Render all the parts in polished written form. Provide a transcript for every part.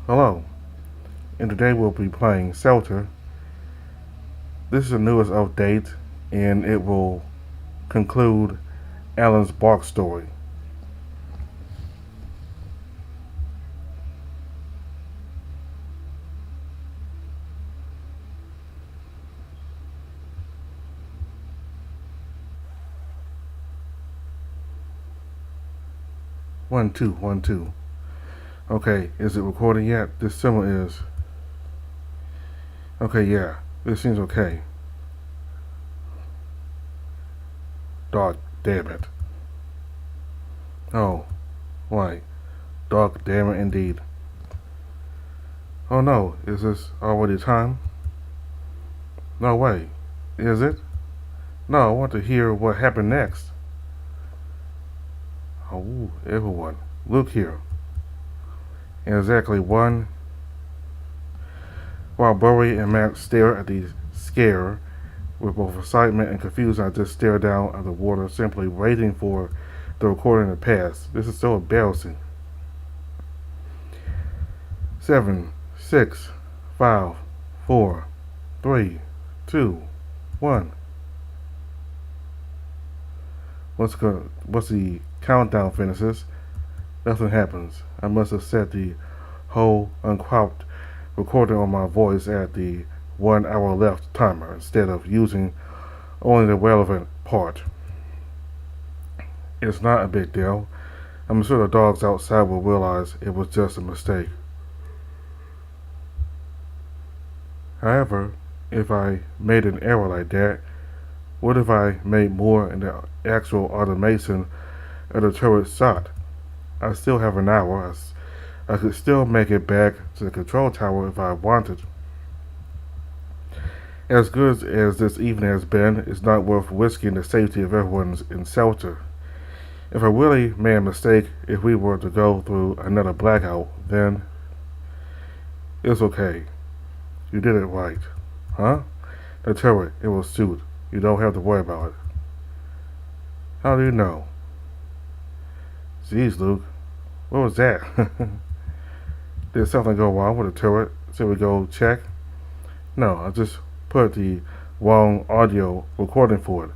Hello, and today we'll be playing Shelter. This is the newest update, and it will conclude Alon's Barkstory. One, two, 1, 2. Okay, is it recording yet? This symbol is. Okay, yeah, this seems okay. Dog, damn it. Oh, right. Dog, damn it, indeed. Oh no, is this already time? No way. Is it? No, I want to hear what happened next. Oh, everyone, look here. In exactly one, while Bowie and Matt stare at the scare, with both excitement and confusion, I just stare down at the water, simply waiting for the recording to pass. This is so embarrassing. 7, 6, 5, 4, 3, 2, 1. Once the countdown finishes, nothing happens. I must have set the whole uncropped recording on my voice at the 1 hour left timer instead of using only the relevant part. It's not a big deal. I'm sure the dogs outside will realize it was just a mistake. However, if I made an error like that, what if I made more in the actual automation of the turret shot? I still have an hour. I could still make it back to the control tower if I wanted. As good as this evening has been, it's not worth risking the safety of everyone in shelter. If I really made a mistake, if we were to go through another blackout, then it's okay. You did it right. Huh? The turret, it will suit. You don't have to worry about it. How do you know? Jeez, Luke. What was that? Did something go wrong with the turret? Should we go check? No, I just put the wrong audio recording for it.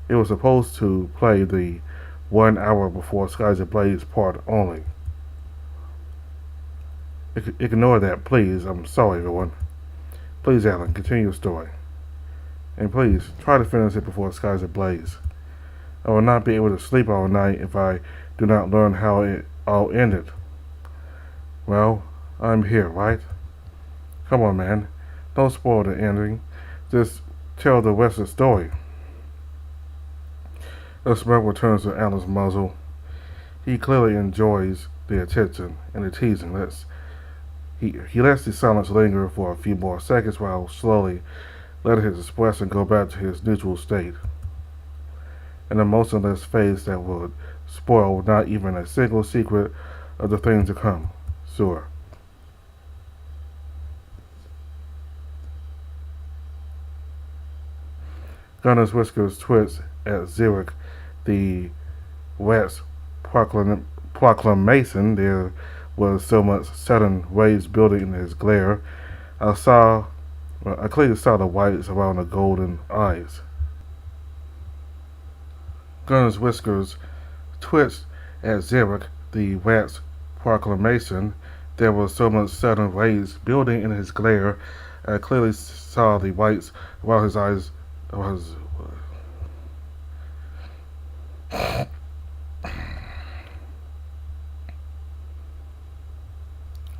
It was supposed to play the 1 hour before Skies Ablaze part only. Ignore that, please. I'm sorry, everyone. Please, Alon, continue your story. And please, try to finish it before Skies Ablaze. I will not be able to sleep all night if I do not learn how it all ended. Well, I'm here, right? Come on, man. Don't spoil the ending. Just tell the rest of the story. A smirk returns to Alon's muzzle. He clearly enjoys the attention and the teasing. He lets the silence linger for a few more seconds while slowly letting his expression go back to his neutral state. An emotionless face that would spoil not even a single secret of the things to come. Sure. Gunner's whiskers twitch at Zurich, the rat's proclamation. There was so much sudden raised building in his glare. I clearly saw the whites around the golden eyes. Gunner's whiskers twitched at Zurich, the rat's proclamation. There was so much sudden raised building in his glare. I clearly saw the whites around his eyes. Was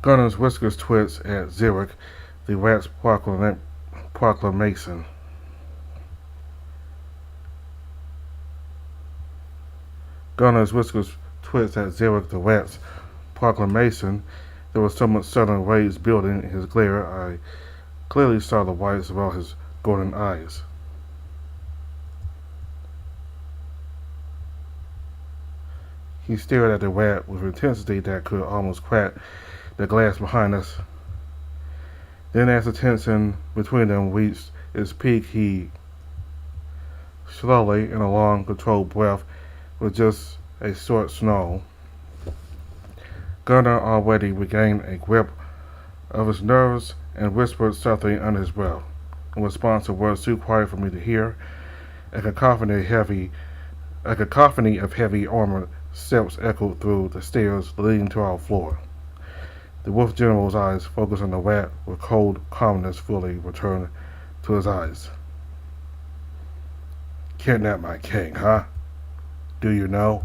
Gunner's whiskers twitched at Zurich, the rat's proclamation. Gunner's whiskers twitched at Zurich, the rat's proclamation. There was so much sudden raised building in his glare. I clearly saw the whites around his golden eyes. He stared at the rat with intensity that could almost crack the glass behind us. Then, as the tension between them reached its peak, he slowly, in a long, controlled breath, with just a short snarl, Gunner already regained a grip of his nerves and whispered something under his breath. In response to words too quiet for me to hear, a cacophony of heavy armored steps echoed through the stairs leading to our floor. The Wolf General's eyes focused on the rat with cold calmness fully returned to his eyes. Kidnap my king, huh? Do you know?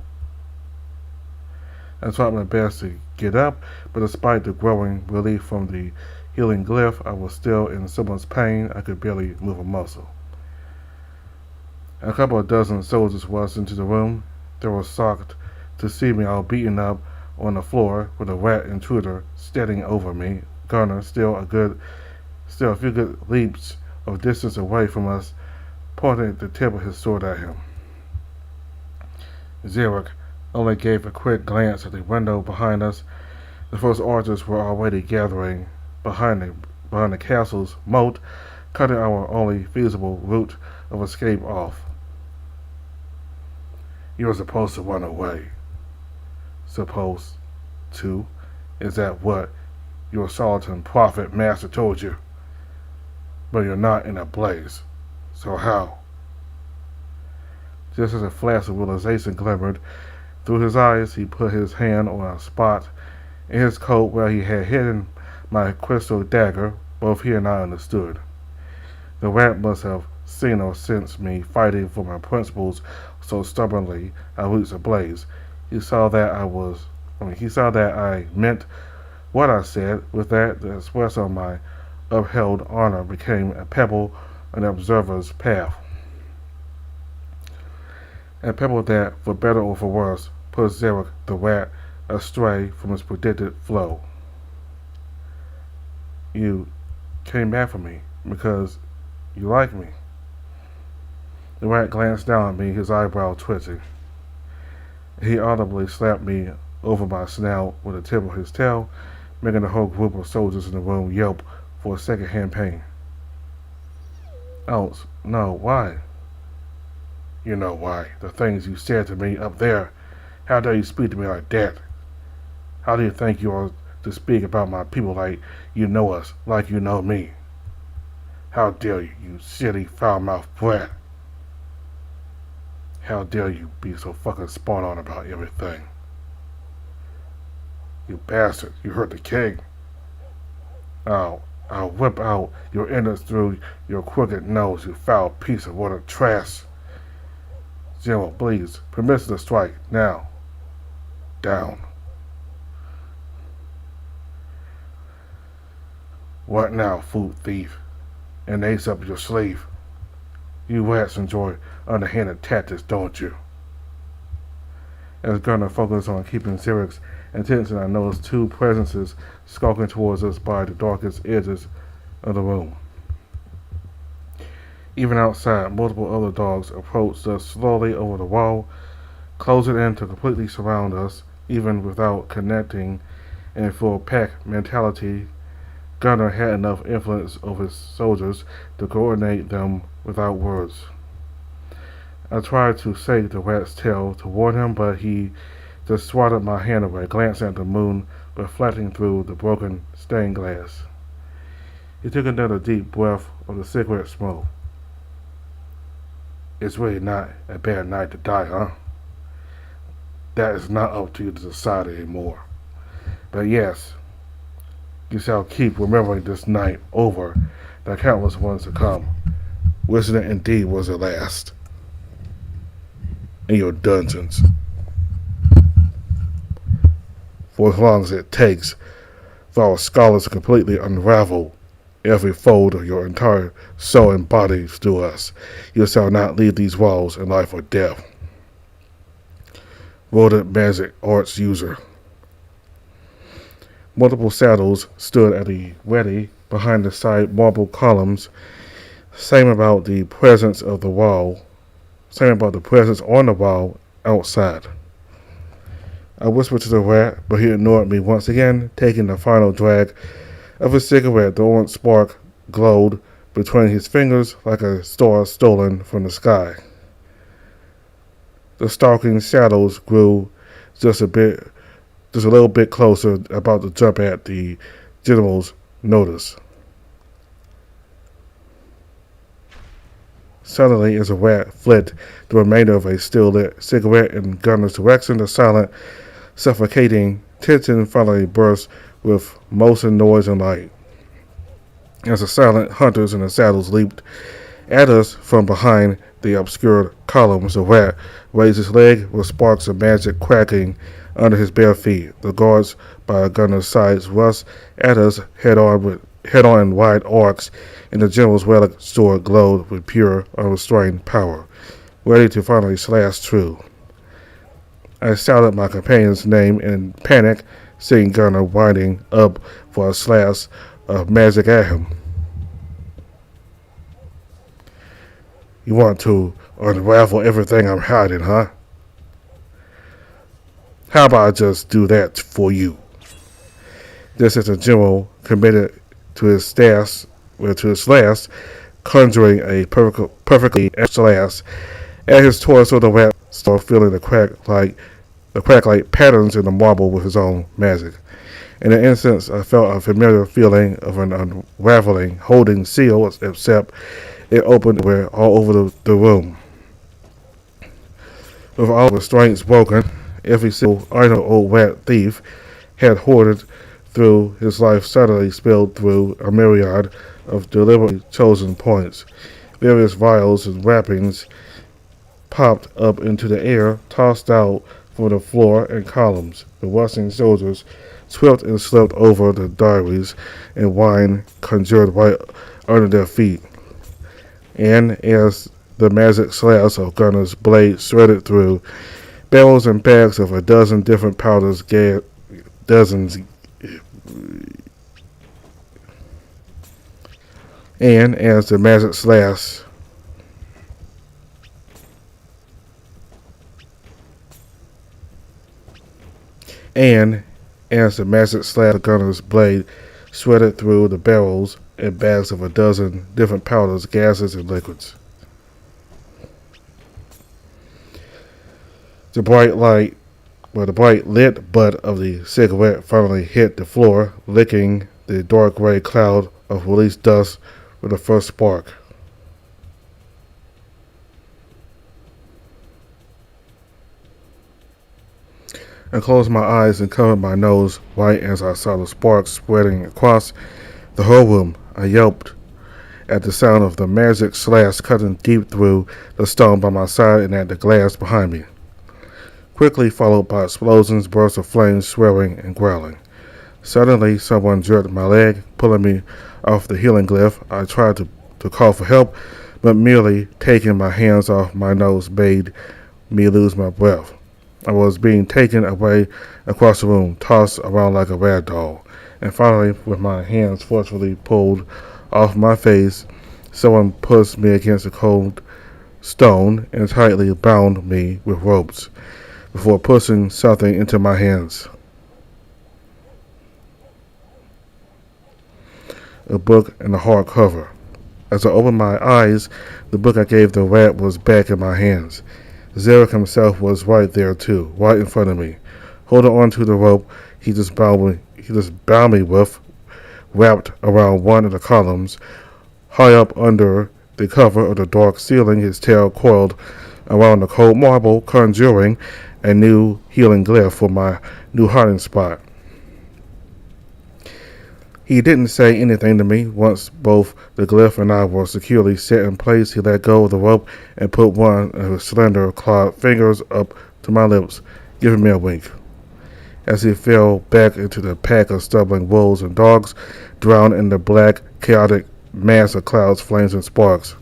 I tried my best to get up, but despite the growing relief from the healing glyph, I was still in so much pain I could barely move a muscle. A couple of dozen soldiers walked into the room. They were shocked to see me all beaten up on the floor with a rat intruder standing over me. Garner, still a few good leaps of distance away from us, pointed the tip of his sword at him. Xeric only gave a quick glance at the window behind us. The first archers were already gathering behind the castle's moat, cutting our only feasible route of escape off. You were supposed to run away. Supposed to? Is that what your charlatan prophet master told you? But you're not in a blaze. So how? Just as a flash of realization glimmered through his eyes, he put his hand on a spot in his coat where he had hidden my crystal dagger. Both he and I understood. The rat must have seen or sensed me fighting for my principles so stubbornly I reached a blaze. He saw that I meant what I said. With that, the express of my upheld honor became a pebble on the observer's path. A pebble that, for better or for worse, put Xeric the rat astray from his predicted flow. You came back for me because you like me. The rat glanced down at me, his eyebrow twitching. He audibly slapped me over my snout with the tip of his tail, making the whole group of soldiers in the room yelp for a second-hand pain. Oh, no, why? You know why. The things you said to me up there. How dare you speak to me like that? How do you think you are to speak about my people like you know us, like you know me? How dare you, you shitty, foul-mouthed brat? How dare you be so fucking spot on about everything? You bastard, you hurt the king. I'll whip out your innards through your crooked nose, you foul piece of water trash. General, please, permission to strike, now. Down. What now, food thief? An ace up your sleeve. You rats enjoy underhanded tactics, don't you? As Gunner focused on keeping Xeric's attention, I noticed two presences skulking towards us by the darkest edges of the room. Even outside, multiple other dogs approached us slowly over the wall, closing in to completely surround us, even without connecting in full pack mentality. Gunner had enough influence over his soldiers to coordinate them without words. I tried to shake the rat's tail to warn him, but he just swatted my hand away, glancing at the moon reflecting through the broken stained glass. He took another deep breath of the cigarette smoke. It's really not a bad night to die, huh? That is not up to you to decide anymore. But yes, you shall keep remembering this night over the countless ones to come, wishing it indeed was the last. In your dungeons. For as long as it takes for our scholars to completely unravel every fold of your entire soul and body through us, you shall not leave these walls in life or death. Rodent magic arts user. Multiple saddles stood at the ready behind the side marble columns. Same about the presence on the wall outside. I whispered to the rat, but he ignored me once again, taking the final drag of his cigarette. The orange spark glowed between his fingers like a star stolen from the sky. The stalking shadows grew just a little bit closer, about to jump at the general's notice. Suddenly, as a rat flit the remainder of a still-lit cigarette in Gunner's direction, the silent, suffocating tension finally burst with motion, noise, and light. As the silent hunters in the saddles leaped at us from behind the obscured columns, the rat raised his leg with sparks of magic cracking under his bare feet. The guards by Gunner's sides rushed at us head-on in wide arcs, and the general's relic sword glowed with pure, unrestrained power, ready to finally slash through. I shouted my companion's name in panic, seeing Gunner winding up for a slash of magic at him. You want to unravel everything I'm hiding, huh? How about I just do that for you? Just as the general committed to his slash, conjuring a perfectly slash at his torso, the rat started feeling the crack like patterns in the marble with his own magic. In an instant, I felt a familiar feeling of an unraveling, holding seal, except it opened all over the room. With all restraints broken, every single item old rat thief had hoarded through his life suddenly spilled through a myriad of deliberately chosen points. Various vials and wrappings popped up into the air, tossed out from the floor and columns. The rushing soldiers swept and slipped over the diaries, and wine conjured right under their feet. And as the magic slash of Gunner's blade shredded through barrels and bags of a dozen different powders, and as the magic slash of Gunner's blade shredded through the barrels and bags of a dozen different powders, gases, and liquids. The bright lit butt of the cigarette finally hit the floor, licking the dark gray cloud of released dust with the first spark. I closed my eyes and covered my nose right as I saw the sparks spreading across the whole room. I yelped at the sound of the magic slash cutting deep through the stone by my side and at the glass behind me, quickly followed by explosions, bursts of flames, swearing and growling. Suddenly, someone jerked my leg, pulling me off the healing glyph. I tried to call for help, but merely taking my hands off my nose made me lose my breath. I was being taken away across the room, tossed around like a rag doll, and finally, with my hands forcefully pulled off my face, someone pushed me against a cold stone and tightly bound me with ropes before pushing something into my hands. A book and a hardcover. As I opened my eyes, the book I gave the rat was back in my hands. Zarek himself was right there too, right in front of me. Holding on to the rope he just bound me with, wrapped around one of the columns. High up under the cover of the dark ceiling, his tail coiled around the cold marble, conjuring a new healing glyph for my new hiding spot. He didn't say anything to me. Once both the glyph and I were securely set in place, he let go of the rope and put one of his slender clawed fingers up to my lips, giving me a wink. As he fell back into the pack of stumbling wolves and dogs, drowned in the black, chaotic mass of clouds, flames, and sparks.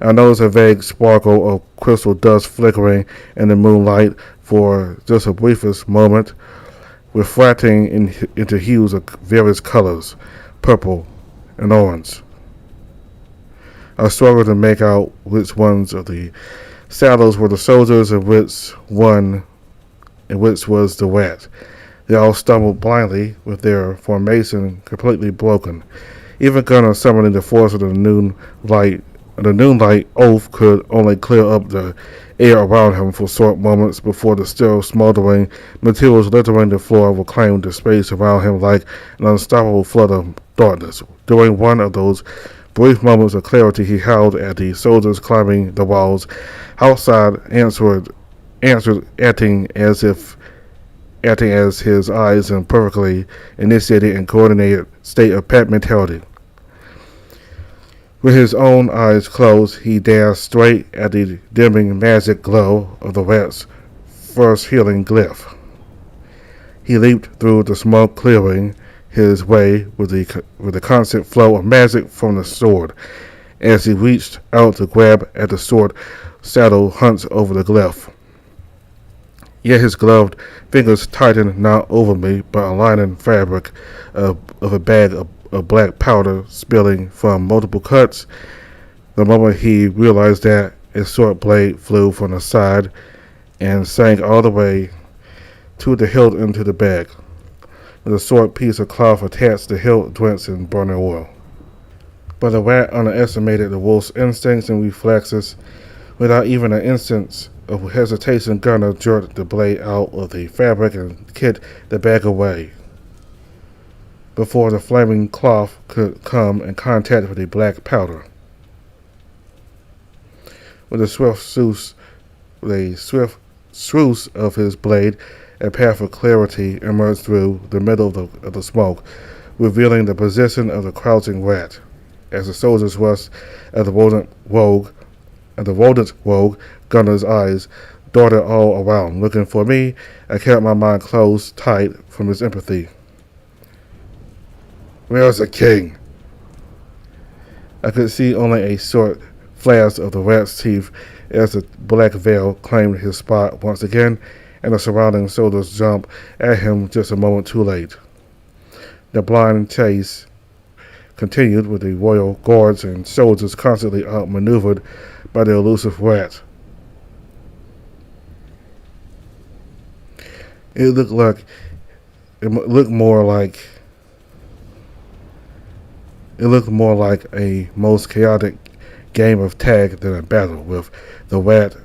I noticed a vague sparkle of crystal dust flickering in the moonlight for just a briefest moment, refracting into hues of various colors, purple and orange. I struggled to make out which ones of the saddles were the soldiers and which was the rat. They all stumbled blindly, with their formation completely broken. Even Gunner, summoning the force of the noonlight oath, could only clear up the air around him for short moments before the still smoldering materials littering the floor reclaimed the space around him like an unstoppable flood of darkness. During one of those brief moments of clarity, he howled at the soldiers climbing the walls outside, answered acting as his eyes in perfectly initiated and coordinated state of pet mentality. With his own eyes closed, he dashed straight at the dimming magic glow of the rat's first healing glyph. He leaped through the smoke, clearing his way with the constant flow of magic from the sword. As he reached out to grab at the sword, saddle hunched over the glyph. Yet his gloved fingers tightened not over me, but a lining fabric of a bag of black powder spilling from multiple cuts. The moment he realized that, a short blade flew from the side and sank all the way to the hilt into the bag. With a short piece of cloth attached, the hilt drenched in burning oil. But the rat underestimated the wolf's instincts and reflexes. Without even an instant's of hesitation, Gunner jerked the blade out of the fabric and kicked the bag away before the flaming cloth could come in contact with the black powder. With a swift swoosh of his blade, a path of clarity emerged through the middle of the smoke, revealing the position of the crouching rat. As the soldiers rushed at the rodent rogue, Gunner's eyes darted all around. Looking for me, I kept my mind closed tight from his empathy. Where's the king? I could see only a short flash of the rat's teeth as the black veil claimed his spot once again, and the surrounding soldiers jumped at him just a moment too late. The blind chase continued with the royal guards and soldiers constantly outmaneuvered by the elusive rat. It looked more like a most chaotic game of tag than a battle, with the rat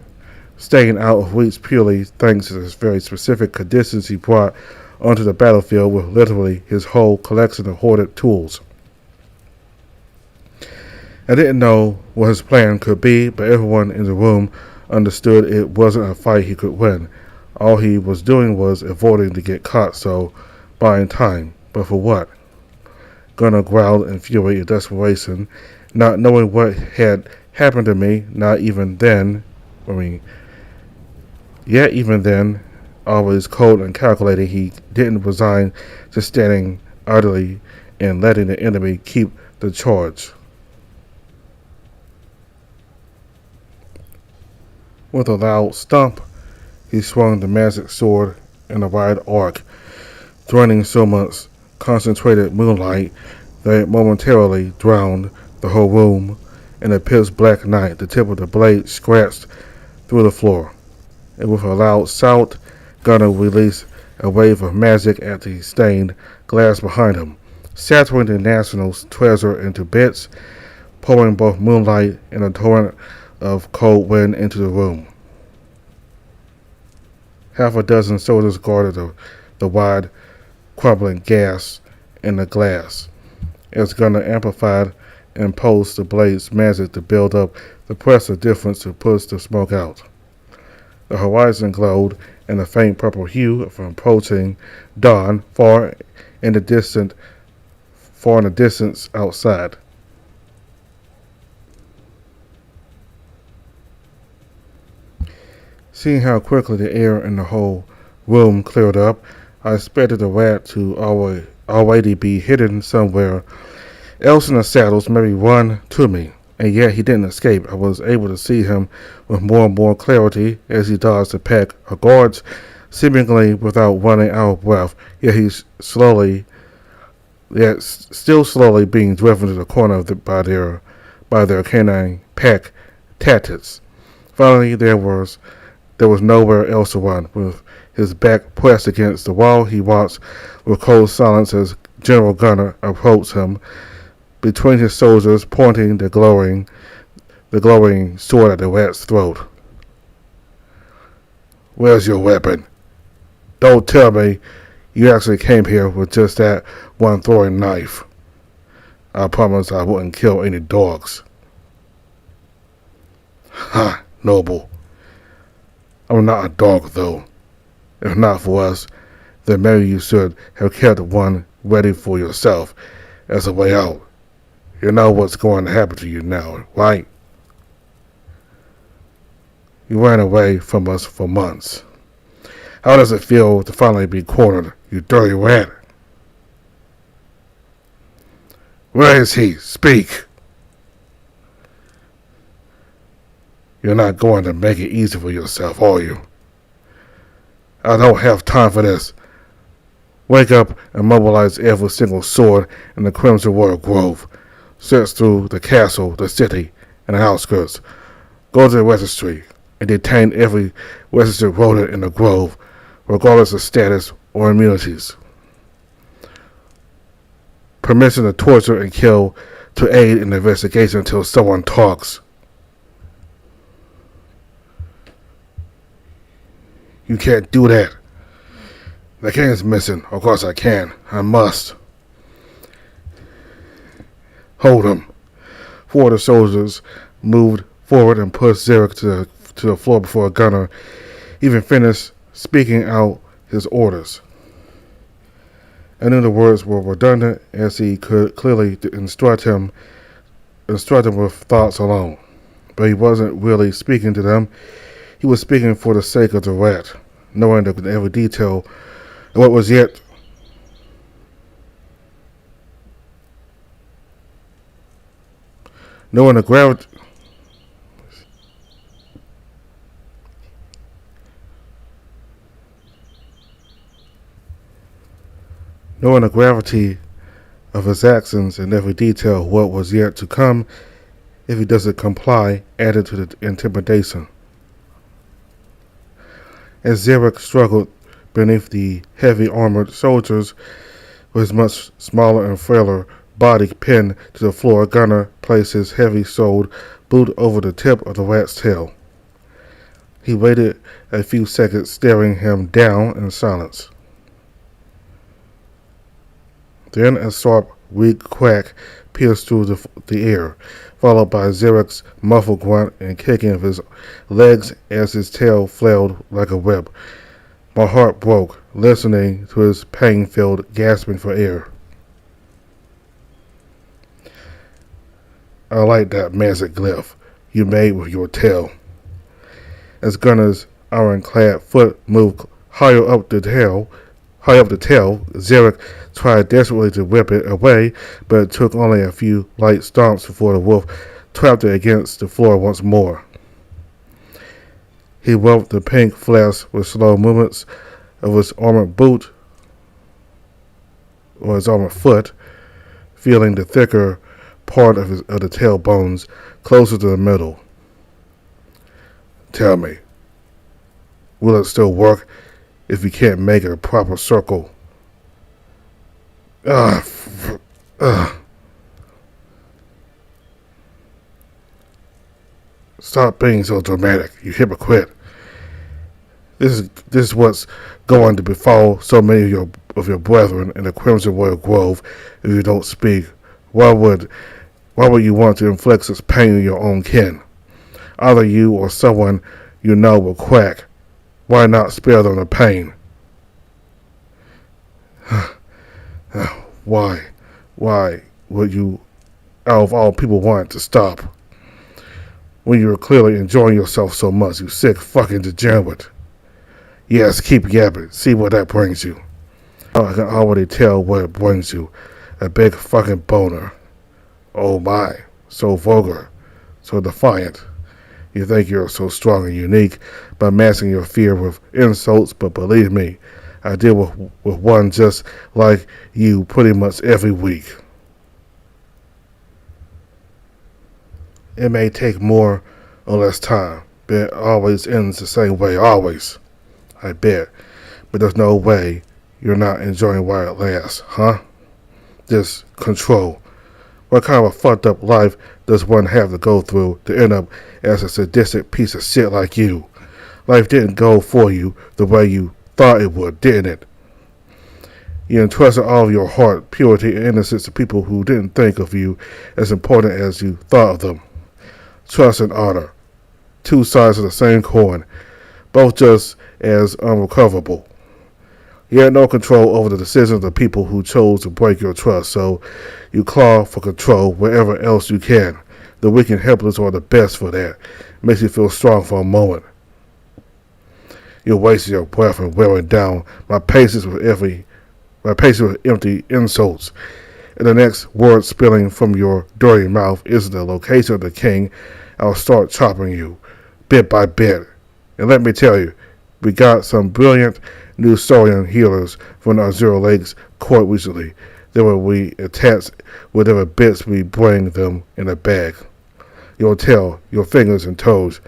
staying out of reach purely thanks to the very specific conditions he brought onto the battlefield with literally his whole collection of hoarded tools. I didn't know what his plan could be, but everyone in the room understood it wasn't a fight he could win. All he was doing was avoiding to get caught, so buying time. But for what? Gunner growled in fury and desperation, not knowing what had happened to me, even then, always cold and calculating, he didn't resign to standing idly and letting the enemy keep the charge. With a loud stomp, he swung the magic sword in a wide arc, draining so much concentrated moonlight that it momentarily drowned the whole room in a pitch-black night. The tip of the blade scratched through the floor, and with a loud shout, Gunner released a wave of magic at the stained glass behind him, shattering the national treasure into bits, pouring both moonlight and a torrent of cold wind into the room. Half a dozen soldiers guarded the wide, crumbling gas in the glass, as Gunner amplified and posed the blade's magic to build up the pressure difference to push the smoke out. The horizon glowed in a faint purple hue from approaching dawn far in the distance outside. Seeing how quickly the air in the whole room cleared up, I expected the rat to already be hidden somewhere else in the saddles, maybe run to me. And yet he didn't escape. I was able to see him with more and more clarity as he dodged a pack of guards, seemingly without running out of breath, yet still slowly being driven to the corner by their canine pack tactics. Finally, there was nowhere else to run. With his back pressed against the wall, he watched with cold silence as General Gunner approached him, between his soldiers, pointing the glowing sword at the rat's throat. Where's your weapon? Don't tell me you actually came here with just that one throwing knife. I promised I wouldn't kill any dogs. Ha, Noble. I'm not a dog, though. If not for us, then maybe you should have kept one ready for yourself as a way out. You know what's going to happen to you now, right? You ran away from us for months. How does it feel to finally be cornered, you dirty rat? Where is he? Speak! You're not going to make it easy for yourself, are you? I don't have time for this. Wake up and mobilize every single sword in the Crimson Warrior Grove. Search through the castle, the city, and the outskirts. Go to the registry and detain every registered rodent in the grove, regardless of status or immunities. Permission to torture and kill to aid in the investigation until someone talks. You can't do that. The king is missing. Of course I can. I must. Hold him. Four of the soldiers moved forward and pushed Zarek to the floor before a gunner even finished speaking out his orders. I knew the words were redundant, as he could clearly instruct him with thoughts alone. But he wasn't really speaking to them. He was speaking for the sake of the rat, knowing every detail of what was yet knowing the gravity of his actions and every detail of what was yet to come if he doesn't comply added to the intimidation. As Zarek struggled beneath the heavy armored soldiers with his much smaller and frailer body pinned to the floor, a gunner placed his heavy-soled boot over the tip of the rat's tail. He waited a few seconds, staring him down in silence. Then a sharp, weak quack pierced through the air, followed by Zarek's muffled grunt and kicking of his legs as his tail flailed like a whip. My heart broke, listening to his pain-filled gasping for air. I like that magic glyph you made with your tail. As Gunner's iron-clad foot moved higher up the tail, Zarek tried desperately to whip it away, but it took only a few light stomps before the wolf trapped it against the floor once more. He rubbed the pink flesh with slow movements of his armored boot, or his armored foot, feeling the thicker part of the tailbones closer to the middle. Tell me, will it still work if you can't make a proper circle? Stop being so dramatic, you hypocrite. This is what's going to befall so many of your brethren in the Crimson Warrior Grove if you don't speak. Why would you want to inflict such pain on your own kin? Either you or someone you know will crack. Why not spare them the pain? Why would you, out of all people, want to stop? When you were clearly enjoying yourself so much, you sick fucking degenerate. Yes, keep yapping. See what that brings you. I can already tell what it brings you. A big fucking boner. Oh my. So vulgar. So defiant. You think you're so strong and unique by masking your fear with insults, but believe me, I deal with one just like you pretty much every week. It may take more or less time, but it always ends the same way, always. I bet. But there's no way you're not enjoying while it lasts, huh? This control. What kind of a fucked up life does one have to go through to end up as a sadistic piece of shit like you? Life didn't go for you the way you thought it would, didn't it? You entrusted all of your heart, purity, and innocence to people who didn't think of you as important as you thought of them. Trust and honor, two sides of the same coin, both just as unrecoverable. You had no control over the decisions of the people who chose to break your trust, so you claw for control wherever else you can. The weak and helpless are the best for that. Makes you feel strong for a moment. You're wasting your breath and wearing down my patience with empty insults. And the next word spilling from your dirty mouth is the location of the king. I'll start chopping you, bit by bit. And let me tell you, we got some brilliant new Saurian healers from our Zero Lakes court recently. They will we attach whatever bits we bring them in a bag. Your tail, your fingers and toes,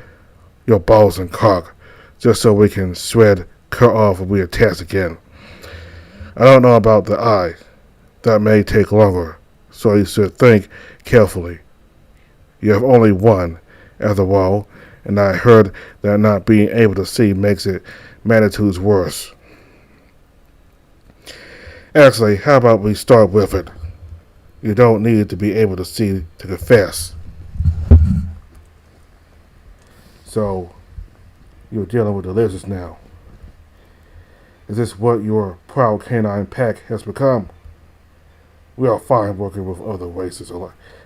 your balls and cock, just so we can shred, cut off, and reattach again. I don't know about the eye. That may take longer, so you should think carefully. You have only one, after all, and I heard that not being able to see makes it magnitudes worse. Actually, how about we start with it? You don't need to be able to see to confess. So, you're dealing with the lizards now. Is this what your proud canine pack has become? We are fine working with other races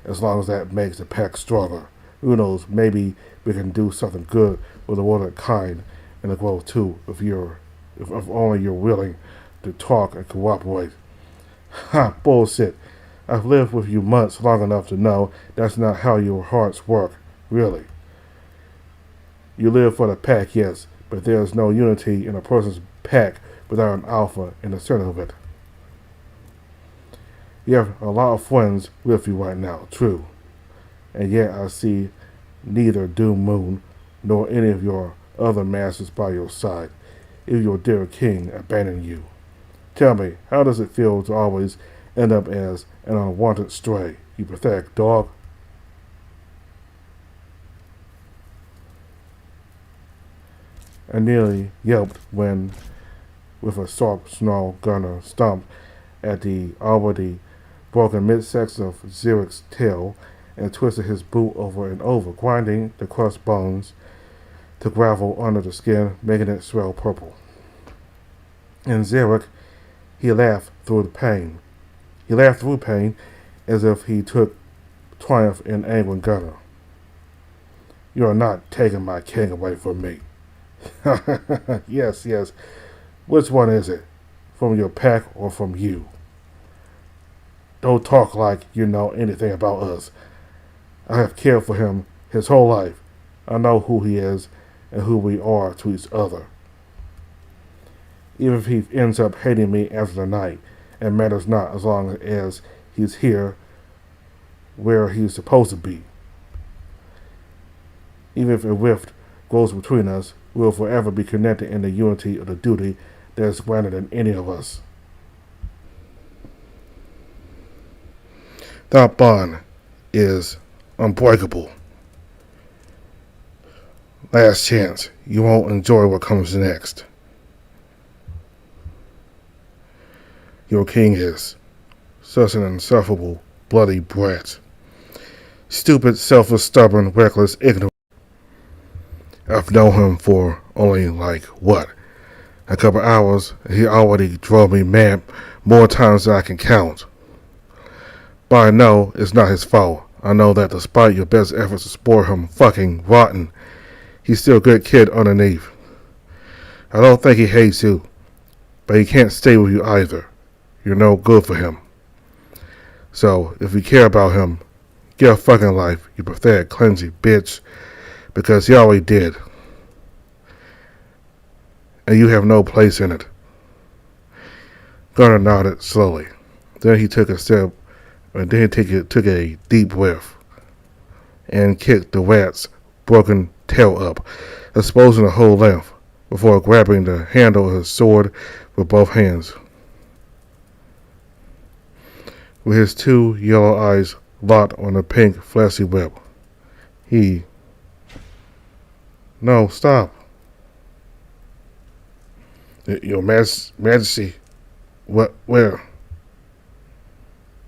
as long as that makes the pack stronger. Who knows, maybe we can do something good with the other kind in the grove too, if only you're willing to talk and cooperate. Ha, bullshit. I've lived with you months long enough to know that's not how your hearts work, really. You live for the pack, yes, but there's no unity in a person's pack without an alpha in the center of it. You have a lot of friends with you right now, true. And yet I see neither Doom Moon nor any of your other masters by your side, if your dear king abandoned you. Tell me, how does it feel to always end up as an unwanted stray, you pathetic dog? I nearly yelped when, with a sharp snarl, Gunner stomped at the already broken midsection of Zerik's tail and twisted his boot over and over, grinding the crushed bones to gravel under the skin, making it swell purple. And Zerik, he laughed through pain. He laughed through pain as if he took triumph in angering Gunner. You are not taking my king away from me. Yes, yes. Which one is it? From your pack or from you? Don't talk like you know anything about us. I have cared for him his whole life. I know who he is and who we are to each other. Even if he ends up hating me after the night, it matters not as long as he's here where he's supposed to be. Even if a rift grows between us, we will forever be connected in the unity of the duty that is greater than any of us. That bond is unbreakable. Last chance. You won't enjoy what comes next. Your king is such an insufferable, bloody brat. Stupid, selfish, stubborn, reckless, ignorant. I've known him for only, a couple hours. He already drove me mad more times than I can count. But I know it's not his fault. I know that despite your best efforts to spoil him fucking rotten, he's still a good kid underneath. I don't think he hates you, but he can't stay with you either. You're no good for him. So, if you care about him, get a fucking life, you pathetic, clumsy bitch, because he already did. And you have no place in it. Gunner nodded slowly. Then he took a step, and then he took a deep breath and kicked the rat's broken tail up, exposing the whole length, before grabbing the handle of his sword with both hands. With his two yellow eyes locked on the pink fleshy web, No, stop. Your Majesty, What? Where?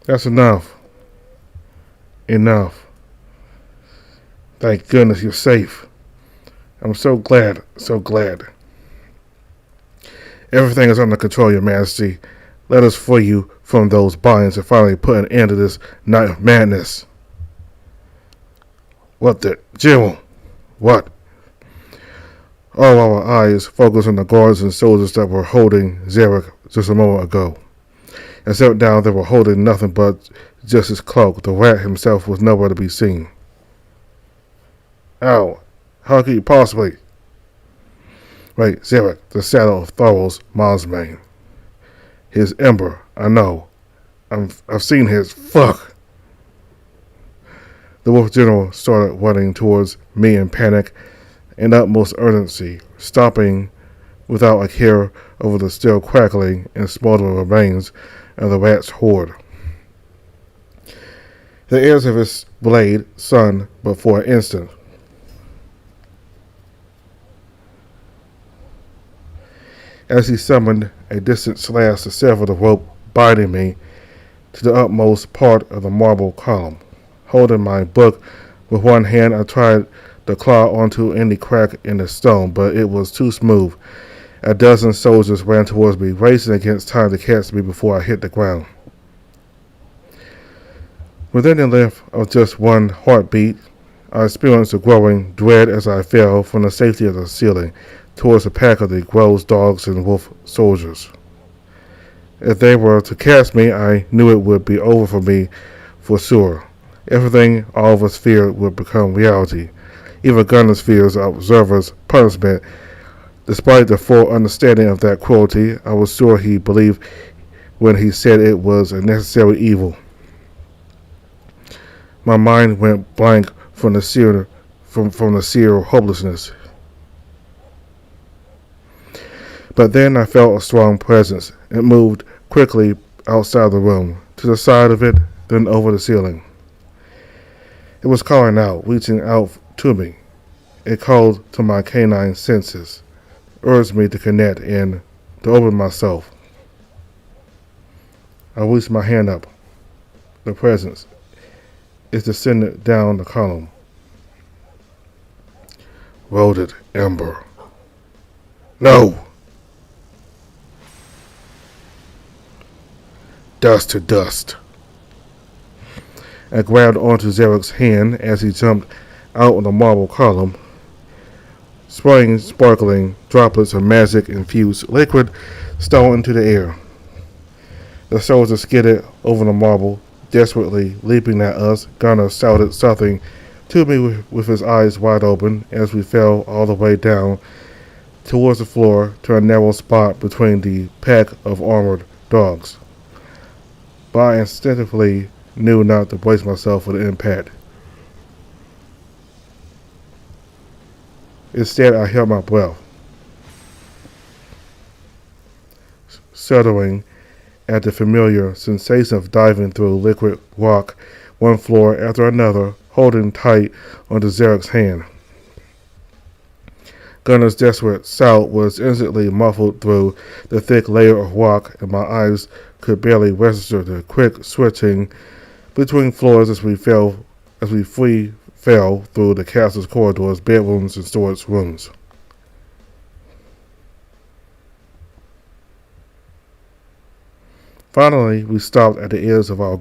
That's enough. Enough. Thank goodness you're safe. I'm so glad, so glad. Everything is under control, Your Majesty. Let us free you from those binds and finally put an end to this night of madness. What the? General? What? All our eyes focused on the guards and soldiers that were holding Zarek just a moment ago. And so down they were holding nothing but just his cloak. The rat himself was nowhere to be seen. How could you possibly? Right, Zarek, the shadow of Thoros Mosmane. His ember, I know. I've seen his. Fuck! The Wolf General started running towards me in panic and utmost urgency, stopping without a care over the still crackling and smoldering remains of the rat's horde. The ears of his blade sunned but for an instant. As he summoned a distant slash to sever the rope binding me to the utmost part of the marble column. Holding my book with one hand, I tried to claw onto any crack in the stone, but it was too smooth. A dozen soldiers ran towards me, racing against time to catch me before I hit the ground. Within the length of just one heartbeat, I experienced a growing dread as I fell from the safety of the ceiling towards a pack of the Groves dogs and wolf soldiers. If they were to catch me, I knew it would be over for me for sure. Everything all of us feared would become reality. Even Gunnar's fears of observers' punishment. Despite the full understanding of that cruelty, I was sure he believed when he said it was a necessary evil. My mind went blank from the sheer hopelessness. But then I felt a strong presence. It moved quickly outside the room, to the side of it, then over the ceiling. It was calling out, reaching out to me. It called to my canine senses, urged me to connect and to open myself. I reached my hand up. The presence. It descended down the column. Rolled ember. No! Dust to dust. I grabbed onto Zarek's hand as he jumped out on the marble column, spraying sparkling droplets of magic-infused liquid stole into the air. The soldier skidded over the marble, desperately leaping at us. Gunnar shouted something to me with his eyes wide open as we fell all the way down towards the floor to a narrow spot between the pack of armored dogs. But I instinctively knew not to brace myself for the impact. Instead, I held my breath, shuddering at the familiar sensation of diving through liquid rock, one floor after another, holding tight onto Zarek's hand. Gunnar's desperate shout was instantly muffled through the thick layer of rock, and my eyes could barely register the quick switching between floors as we fell through the castle's corridors, bedrooms, and storage rooms. Finally, we stopped at the edge of our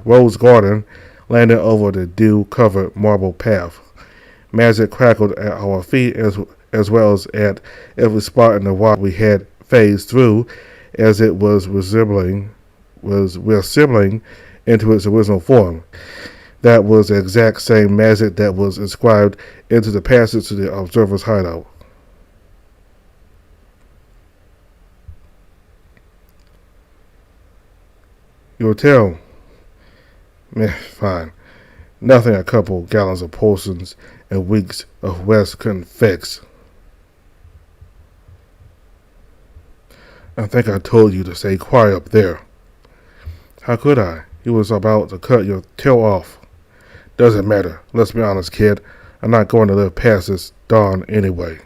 rose garden, landing over the dew-covered marble path. Magic crackled at our feet as well as at every spot in the rock we had phased through, as it was reassembling into its original form. That was the exact same magic that was inscribed into the passage to the observer's hideout. You'll tell. Fine. Nothing a couple gallons of potions and weeks of rest couldn't fix. I think I told you to stay quiet up there. How could I? You was about to cut your tail off. Doesn't matter. Let's be honest, kid. I'm not going to live past this dawn anyway.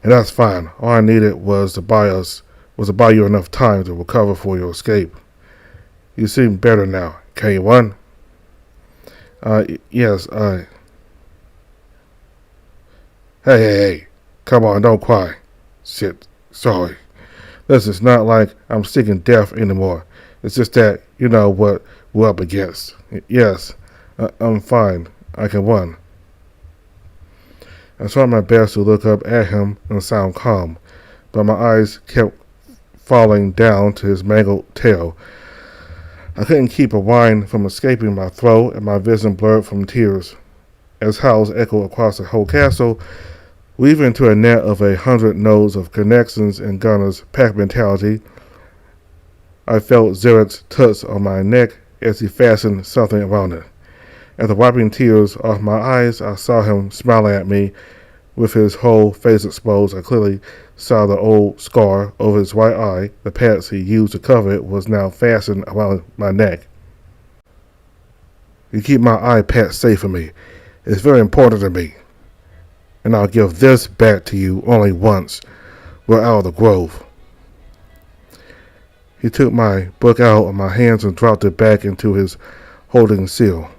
And that's fine. All I needed was to buy us was to buy you enough time to recover for your escape. You seem better now. Can you run? Yes, Hey. Come on, don't cry. Shit, sorry. Listen, it's not like I'm seeking death anymore. It's just that you know what we're up against. Yes, I'm fine. I can run. I tried my best to look up at him and sound calm, but my eyes kept falling down to his mangled tail. I couldn't keep a whine from escaping my throat, and my vision blurred from tears. As howls echoed across the whole castle, weaving into a net of 100 nodes of connections and Gunner's pack mentality, I felt Zerek's touch on my neck as he fastened something around it. After wiping tears off my eyes, I saw him smiling at me with his whole face exposed. I clearly saw the old scar over his right eye. The pads he used to cover it was now fastened around my neck. You keep my eye patch safe for me. It's very important to me. And I'll give this back to you only once we're out of the grove. He took my book out of my hands and dropped it back into his holding seal.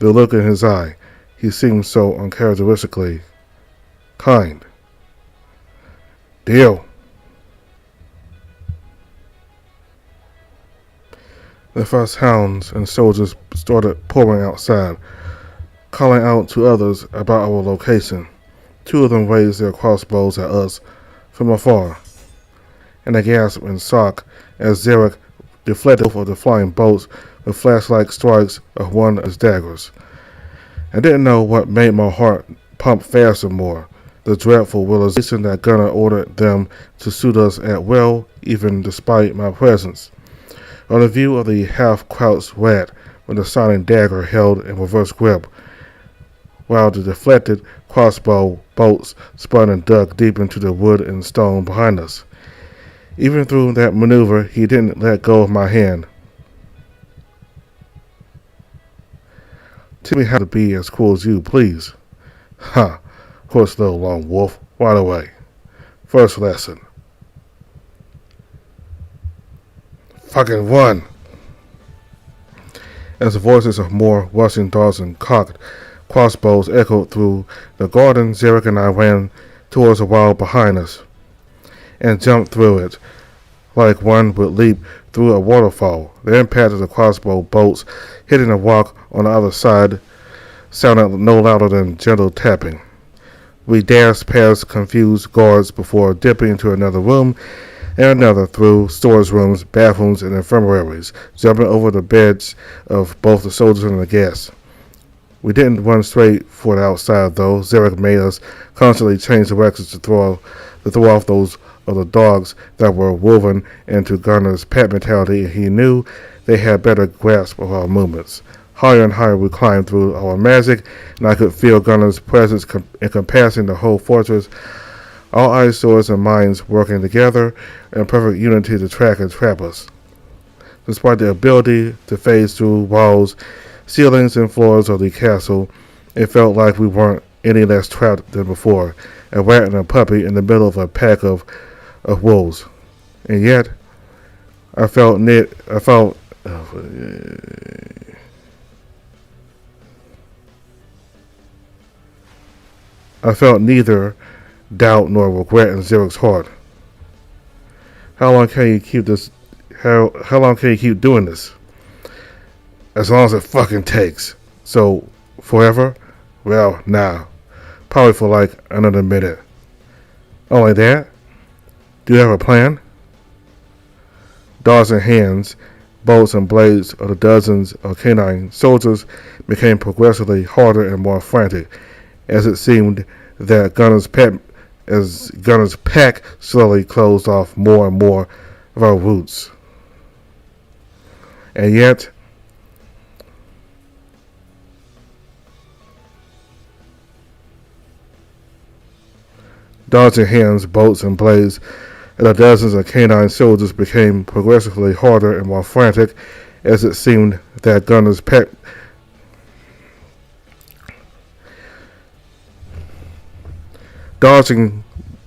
The look in his eye, he seemed so uncharacteristically kind. Deal. The first hounds and soldiers started pouring outside, calling out to others about our location. 2 of them raised their crossbows at us from afar, and I gasped in shock as Zarek deflected both of the flying bolts with flashlight strikes of one of his daggers. I didn't know what made my heart pump faster more, the dreadful realization that Gunner ordered them to shoot us at will, even despite my presence, or the view of the half-crouched rat with the shining dagger held in reverse grip, while the deflected crossbow bolts spun and dug deep into the wood and stone behind us. Even through that maneuver, he didn't let go of my hand. Tell me how to be as cool as you, please. Ha! Of course, little lone wolf. Right away. First lesson. Fucking run! As the voices of more rushing dogs and cocked crossbows echoed through the garden, Zarek and I ran towards the wall behind us and jumped through it like one would leap through a waterfall. The impact of the crossbow bolts hitting the rock on the other side sounded no louder than gentle tapping. We dashed past confused guards before dipping into another room and another, through storage rooms, bathrooms, and infirmaries, jumping over the beds of both the soldiers and the guests. We didn't run straight for the outside, though. Zarek made us constantly change directions to throw off those of the dogs that were woven into Gunner's pet mentality, and he knew they had better grasp of our movements. Higher and higher we climbed through our magic, and I could feel Gunner's presence encompassing the whole fortress. All eyes, swords, and minds working together in perfect unity to track and trap us. Despite the ability to phase through walls, ceilings, and floors of the castle, it felt like we weren't any less trapped than before, a rat and a puppy in the middle of a pack of wolves. And yet, I felt neither doubt nor regret in Zarek's heart. How long can you keep this? How long can you keep doing this? As long as it fucking takes. So, forever? Well, nah. Probably for like another minute. Only that? Do you have a plan? Darts and hands, bolts and blades of the dozens of canine soldiers became progressively harder and more frantic, as it seemed that Gunner's pack slowly closed off more and more of our routes. And yet, darts and hands, bolts and blades, and the dozens of canine soldiers became progressively harder and more frantic, as it seemed that Gunner's pack darts and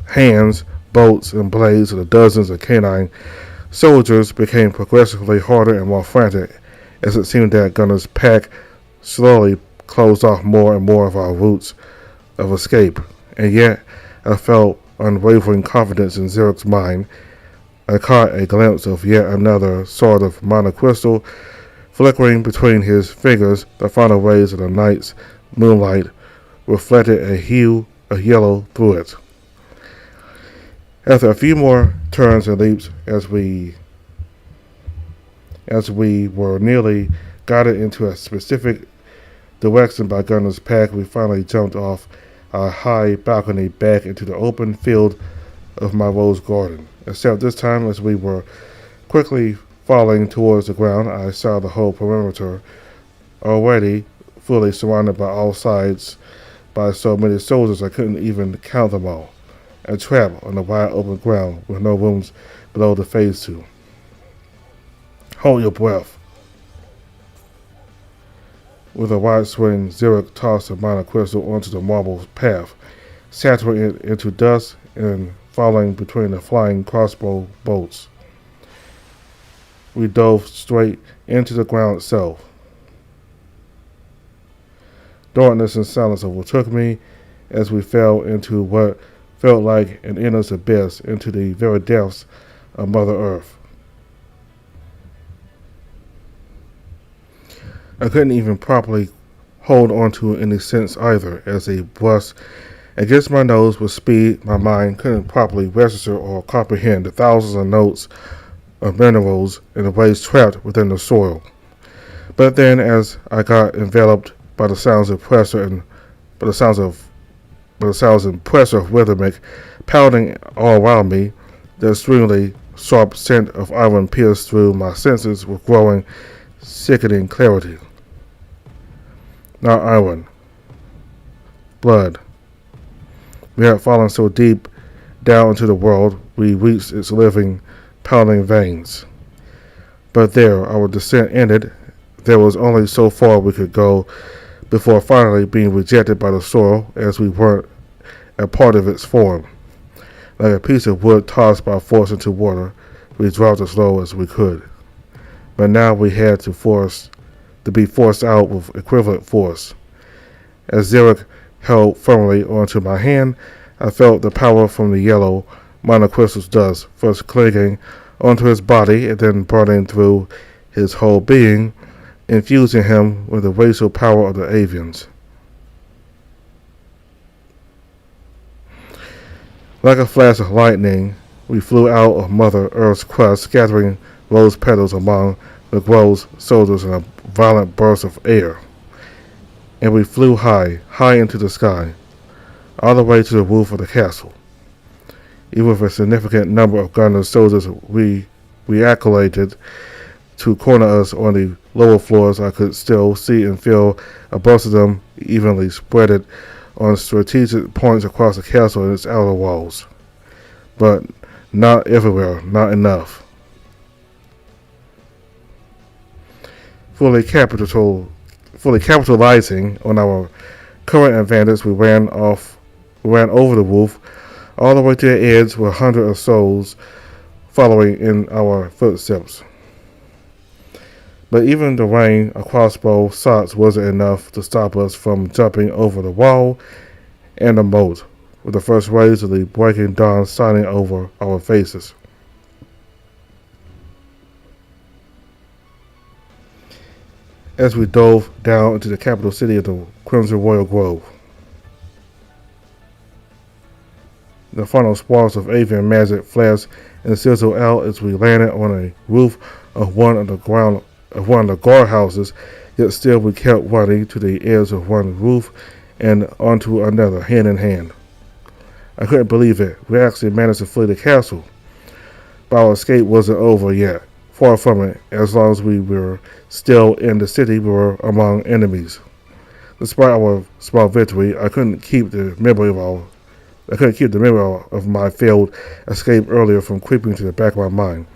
hands, bolts and blades of the dozens of canine soldiers became progressively harder and more frantic, as it seemed that Gunner's pack slowly closed off more and more of our routes of escape. And yet, I felt unwavering confidence in Zerik's mind. I caught a glimpse of yet another sort of monocrystal flickering between his fingers. The final rays of the night's moonlight reflected a hue of yellow through it. After a few more turns and leaps, as we were nearly guided into a specific direction by Gunner's pack, we finally jumped off our high balcony back into the open field of my rose garden. Except this time, as we were quickly falling towards the ground, I saw the whole perimeter already fully surrounded by all sides by so many soldiers I couldn't even count them all. A trap on the wide open ground with no rooms below to phase to. Hold your breath. With a wide swing, Zerik tossed the minor crystal onto the marble path, saturating it into dust and falling between the flying crossbow bolts. We dove straight into the ground itself. Darkness and silence overtook me as we fell into what felt like an endless abyss, into the very depths of Mother Earth. I couldn't even properly hold onto any sense either, as a brushed against my nose with speed. My mind couldn't properly register or comprehend the thousands of notes of minerals and the waves trapped within the soil. But then, as I got enveloped by the sounds of pressure and rhythmic pounding all around me, the extremely sharp scent of iron pierced through my senses with growing, sickening clarity. Not iron. Blood. We had fallen so deep down into the world, we reached its living, pounding veins. But there, our descent ended. There was only so far we could go before finally being rejected by the soil, as we weren't a part of its form. Like a piece of wood tossed by force into water, we dropped as low as we could. But now we had to be forced out with equivalent force. As Zerik held firmly onto my hand, I felt the power from the yellow monocrystal dust first clinging onto his body and then burning through his whole being, infusing him with the racial power of the avians. Like a flash of lightning, we flew out of Mother Earth's crust, scattering rose petals among the gross soldiers in a violent burst of air. And we flew high, high into the sky, all the way to the roof of the castle. Even with a significant number of Gunner's soldiers we accoladed to corner us on the lower floors, I could still see and feel a bunch of them evenly spread on strategic points across the castle and its outer walls. But not everywhere, not enough. Fully capitalizing on our current advantage, we ran over the roof, all the way to the edge, with hundreds of souls following in our footsteps. But even the rain of crossbow shots wasn't enough to stop us from jumping over the wall and the moat, with the first rays of the breaking dawn shining over our faces. As we dove down into the capital city of the Crimson Royal Grove, the final sparks of avian magic flashed and sizzled out as we landed on a roof of one of the guardhouses. Yet still we kept running to the edge of one roof and onto another, hand in hand. I couldn't believe it. We actually managed to flee the castle. But our escape wasn't over yet. Far from it. As long as we were still in the city, we were among enemies. Despite our small victory, I couldn't keep the memory of my failed escape earlier from creeping to the back of my mind.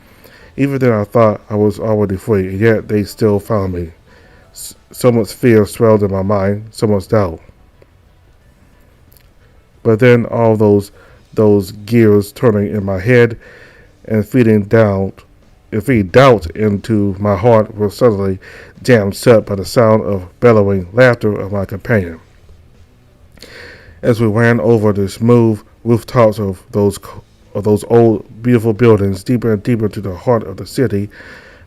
Even then I thought I was already free, and yet they still found me. So much fear swelled in my mind, so much doubt. But then all those those gears turning in my head and feeding doubt into my heart was suddenly jammed shut by the sound of bellowing laughter of my companion. As we ran over the smooth rooftops of those old beautiful buildings deeper and deeper to the heart of the city,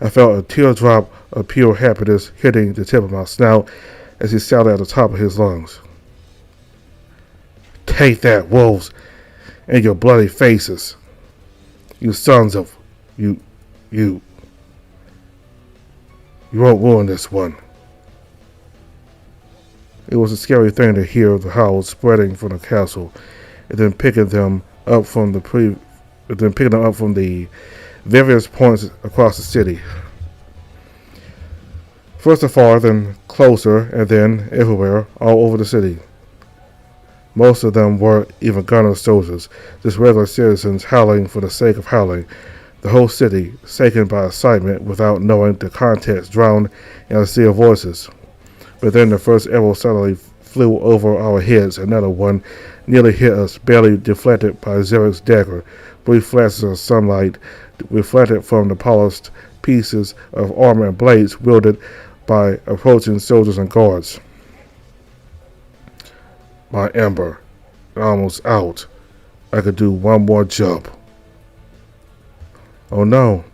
I felt a teardrop of pure happiness hitting the tip of my snout as he shouted at the top of his lungs. "Take that, wolves, and your bloody faces! You sons of... You won't ruin this one." It was a scary thing to hear the howls spreading from the castle, and then picking them up from the various points across the city. First afar, then closer, and then everywhere, all over the city. Most of them weren't even gunner soldiers, just regular citizens howling for the sake of howling. The whole city, shaken by excitement without knowing the context, drowned in a sea of voices. But then the first arrow suddenly flew over our heads. Another one nearly hit us, barely deflected by Zerek's dagger. Brief flashes of sunlight reflected from the polished pieces of armor and blades wielded by approaching soldiers and guards. My ember, almost out. I could do one more jump. Oh no,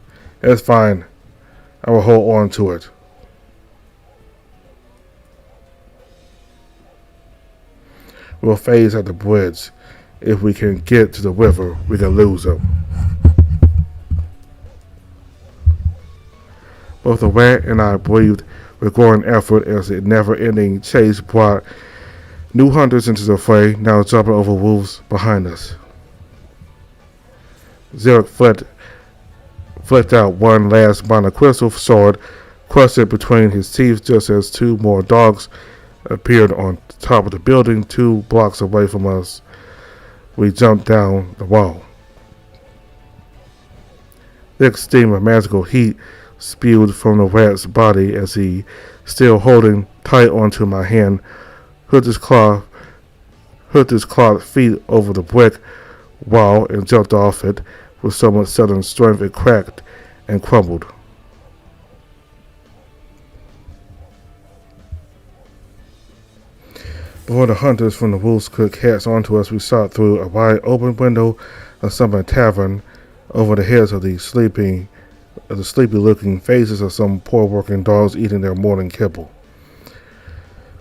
it's fine. I will hold on to it. We'll phase at the bridge. If we can get to the river, we can lose them. Both the rat and I breathed with growing effort as the never-ending chase brought new hunters into the fray, now jumping over wolves behind us. Zerek flicked out one last monocrystal sword, crushed it between his teeth just as two more dogs appeared on top of the building 2 blocks away from us. We jumped down the wall. Thick steam of magical heat spewed from the rat's body as he, still holding tight onto my hand, hooked his clawed feet over the brick wall and jumped off it with so much sudden strength it cracked and crumbled. Before the hunters from the wolves could catch onto us, we shot through a wide open window of some tavern over the heads of the sleepy-looking faces of some poor working dogs eating their morning kibble.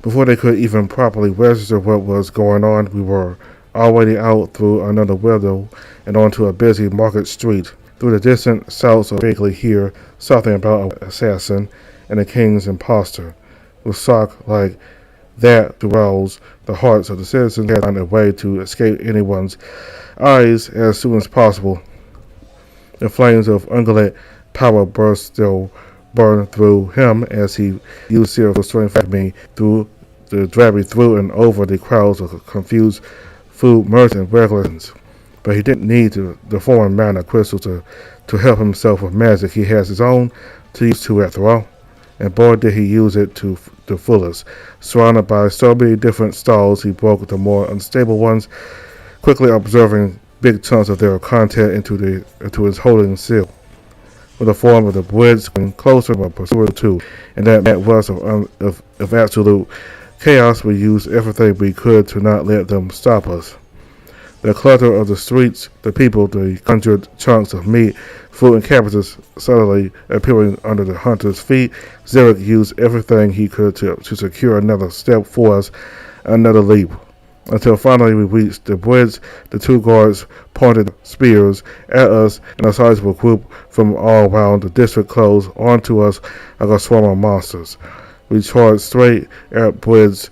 Before they could even properly register what was going on, we were already out through another window and onto a busy market street. Through the distant shouts of vaguely hear something about an assassin and a king's impostor. With shock like that to rouse the hearts of the citizens, had found a way to escape anyone's eyes as soon as possible. The flames of ungulate power still burned through him as he used serial strength at me through the drabby through and over the crowds of confused food merchant regulars. But he didn't need the foreign mana crystal to help himself with magic. He has his own to use to after all. And boy did he use it to the fullest. Surrounded by so many different stalls, he broke the more unstable ones, quickly observing big chunks of their content into his holding seal. With the form of the bridge getting closer but pursuer too, and that rush of absolute chaos, we used everything we could to not let them stop us. The clutter of the streets, the people, the conjured chunks of meat, fruit, and cabbages suddenly appearing under the hunter's feet, Zerek used everything he could to secure another step for us, another leap. Until finally we reached the bridge, the 2 guards pointed spears at us, and a sizable group from all around the district closed onto us like a swarm of monsters. We charged straight at bridge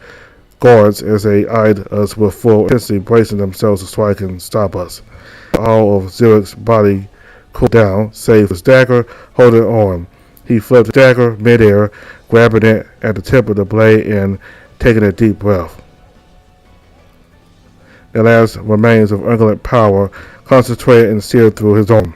guards as they eyed us with full intensity, bracing themselves to strike and stop us. All of Zerek's body cooled down, save his dagger holding on. He flipped the dagger midair, grabbing it at the tip of the blade and taking a deep breath. The last remains of ungulate power concentrated and seared through his arm.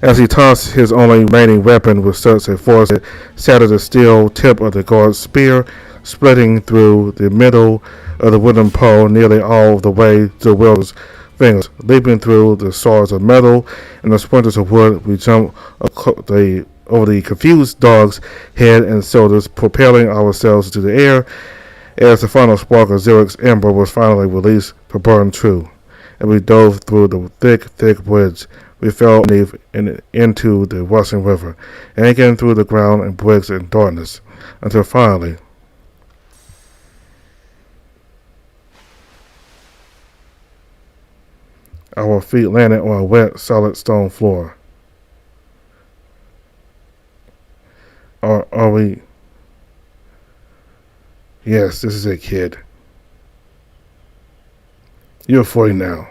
As he tossed his only remaining weapon with such a force, it shattered the steel tip of the guard's spear, splitting through the middle of the wooden pole nearly all the way to the wielders, fingers. Leaping through the saws of metal and the splinters of wood, we jumped over the confused dog's head and shoulders, propelling ourselves into the air as the final spark of Zurich's ember was finally released to burn true. And we dove through the thick bridge. We fell beneath and into the rushing river, and again through the ground and bricks and darkness, until finally our feet landed on a wet, solid stone floor. Are we? Yes, this is it, kid. You're free now.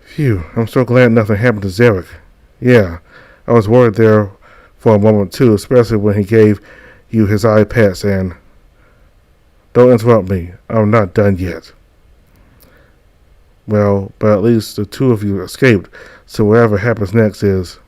Phew, I'm so glad nothing happened to Zarek. Yeah, I was worried there for a moment too, especially when he gave you his iPad saying, "Don't interrupt me, I'm not done yet." Well, but at least the two of you escaped, so whatever happens next is...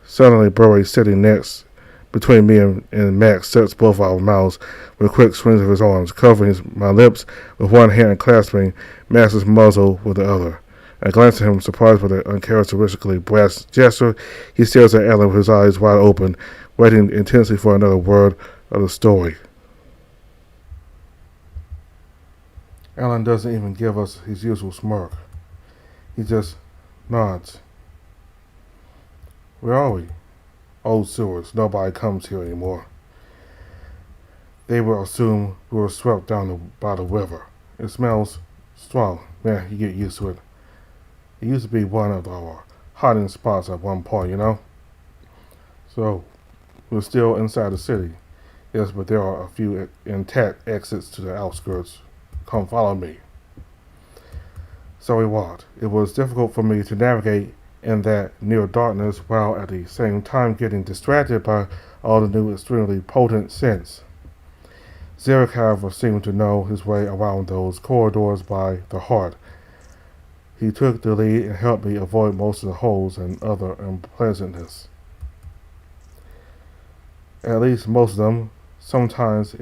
Suddenly, Burry, sitting next between me and Max, sets both our mouths with quick swings of his arms, covering my lips with one hand and clasping Max's muzzle with the other. I glance at him, surprised by the uncharacteristically brash gesture. He stares at Alon with his eyes wide open, waiting intensely for another word of the story. Alon doesn't even give us his usual smirk. He just nods. Where are we? Old sewers. Nobody comes here anymore. They will assume we were swept down by the river. It smells strong. Man, you get used to it. It used to be one of our hiding spots at one point, you know? So, we're still inside the city. Yes, but there are a few intact exits to the outskirts. Come follow me. So we walked. It was difficult for me to navigate in that near darkness while at the same time getting distracted by all the new extremely potent scents. Zarek, however, seemed to know his way around those corridors by the heart. He took the lead and helped me avoid most of the holes and other unpleasantness. At least most of them. Sometimes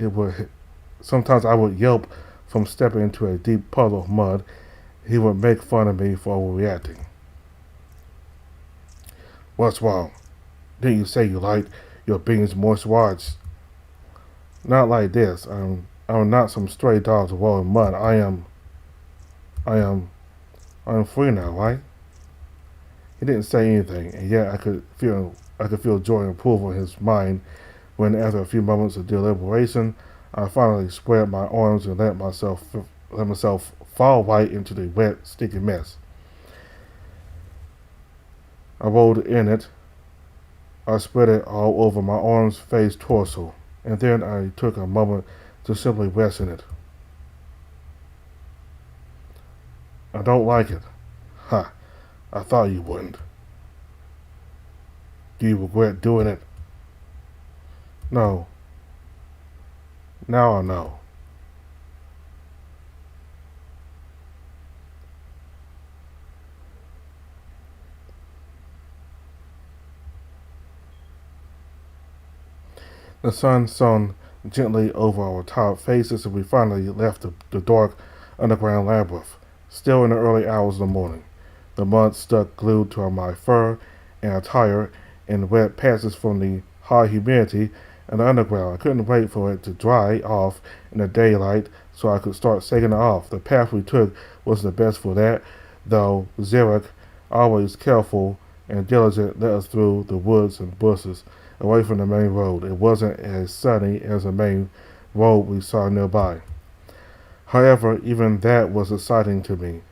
I would yelp from stepping into a deep puddle of mud. He would make fun of me for overreacting. What's wrong? Didn't you say you liked your beans moisturized? Not like this. I'm not some stray dog to roll in mud. I'm free now, right? He didn't say anything, and yet I could feel joy and approval in his mind when, after a few moments of deliberation, I finally spread my arms and let myself fall right into the wet, sticky mess. I rolled in it. I spread it all over my arms, face, torso, and then I took a moment to simply rest in it. I don't like it. Ha! I thought you wouldn't. Do you regret doing it? No. Now I know. The sun shone gently over our tired faces as we finally left the dark underground labyrinth. Still in the early hours of the morning, the mud stuck glued to my fur and attire, and wet patches from the high humidity in the underground. I couldn't wait for it to dry off in the daylight so I could start shaking it off. The path we took was the best for that, though Zarek, always careful and diligent, led us through the woods and bushes, away from the main road. It wasn't as sunny as the main road we saw nearby. However, even that was exciting to me.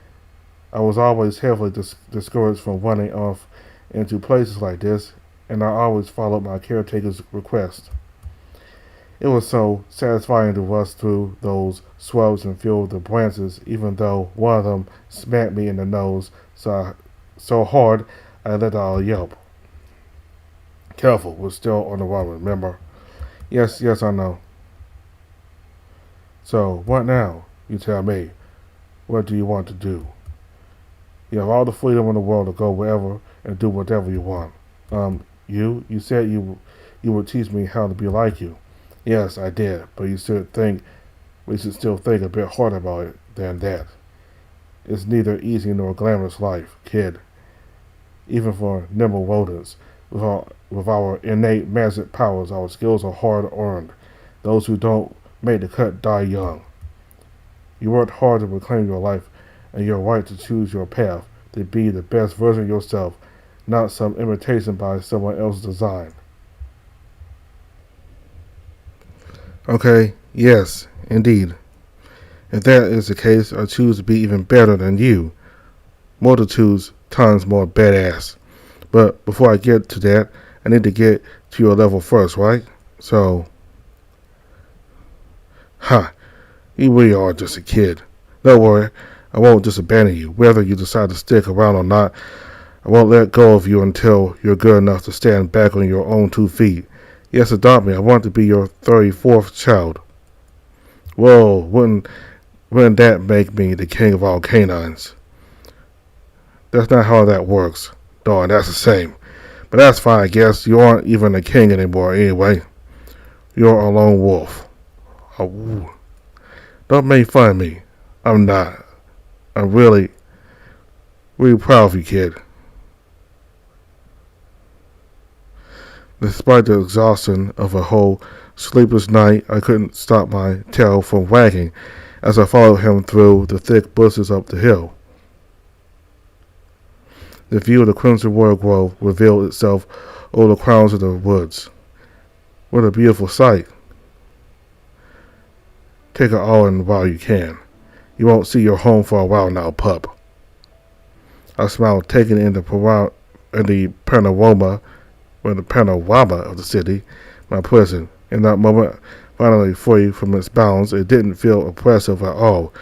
I was always heavily discouraged from running off into places like this, and I always followed my caretaker's request. It was so satisfying to rush through those shrubs and feel the branches, even though one of them smacked me in the nose so hard I let out a yelp. Careful, we're still on the run, remember? Yes, I know. So, what now? You tell me. What do you want to do? You have all the freedom in the world to go wherever and do whatever you want. You said you would teach me how to be like you. Yes, I did, but you should think We should still think a bit harder about it than that. It's neither easy nor glamorous life, kid. Even for nimble rodents, with our innate magic powers, our skills are hard earned. Those who don't make the cut die young. You worked hard to reclaim your life and your right to choose your path, to be the best version of yourself, not some imitation by someone else's design. Okay, yes, indeed. If that is the case, I choose to be even better than you. Multitudes, tons more badass. But before I get to that, I need to get to your level first, right? So, you really are just a kid. Don't worry, I won't just abandon you. Whether you decide to stick around or not, I won't let go of you until you're good enough to stand back on your own 2 feet. Yes, adopt me. I want to be your 34th child. Whoa, wouldn't that make me the king of all canines? That's not how that works. Darn, that's the same. But that's fine, I guess. You aren't even a king anymore anyway. You're a lone wolf. Oh, don't make fun of me. I'm not. I'm really proud of you, kid. Despite the exhaustion of a whole sleepless night, I couldn't stop my tail from wagging as I followed him through the thick bushes up the hill. The view of the crimson royal grove revealed itself over the crowns of the woods. What a beautiful sight. Take it all in while you can. You won't see your home for a while now, pup. I smiled, taking in the panorama of the city, my prison. In that moment, finally free from its bounds, it didn't feel oppressive at all.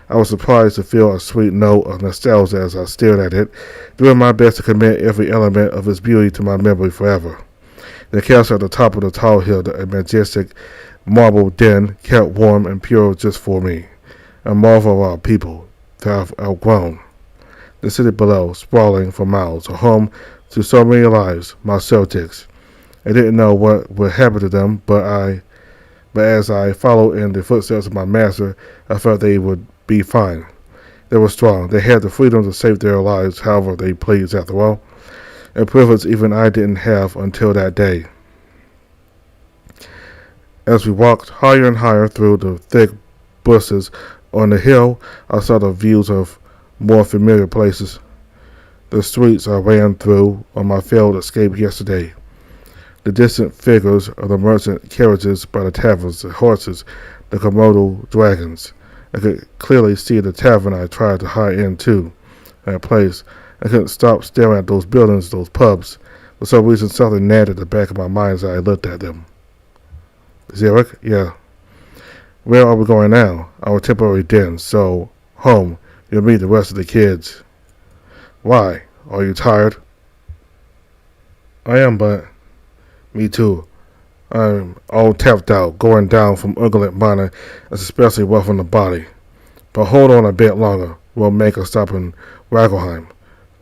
I was surprised to feel a sweet note of nostalgia as I stared at it, doing my best to commit every element of its beauty to my memory forever. The castle at the top of the tall hill, a majestic marble den, kept warm and pure just for me, a marvel of our people that I've outgrown. The city below, sprawling for miles, a home to so many lives, my subjects. I didn't know what would happen to them, but as I followed in the footsteps of my master, I felt they would be fine. They were strong. They had the freedom to save their lives however they pleased, after all. A privilege even I didn't have until that day. As we walked higher and higher through the thick bushes on the hill, I saw the views of more familiar places. The streets I ran through on my failed escape yesterday. The distant figures of the merchant carriages by the taverns, the horses, the Komodo dragons. I could clearly see the tavern I tried to hide into. That place. I couldn't stop staring at those buildings, those pubs. For some reason, something nagged at the back of my mind as I looked at them. Zarek? Yeah. Where are we going now? Our temporary den. So, home. You'll meet the rest of the kids. Why? Are you tired? I am, but... Me too. I'm all tapped out. Going down from ungulate mining is especially rough on the body. But hold on a bit longer. We'll make a stop in Waggleheim.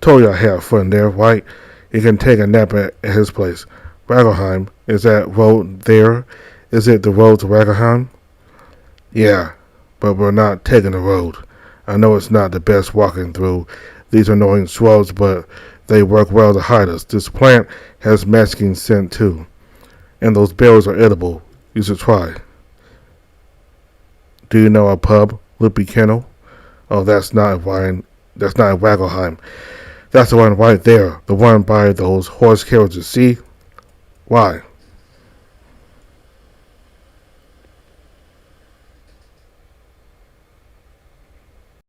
Told you I had a friend there, right? You can take a nap at his place. Waggleheim, is that road there? Is it the road to Waggleheim? Yeah, but we're not taking the road. I know it's not the best walking through these annoying shrubs, but they work well to hide us. This plant has masking scent too. And those berries are edible. You should try. Do you know a pub, Lippy Kennel? Oh, that's not in Waggleheim. That's the one right there. The one by those horse carriages, see? Why?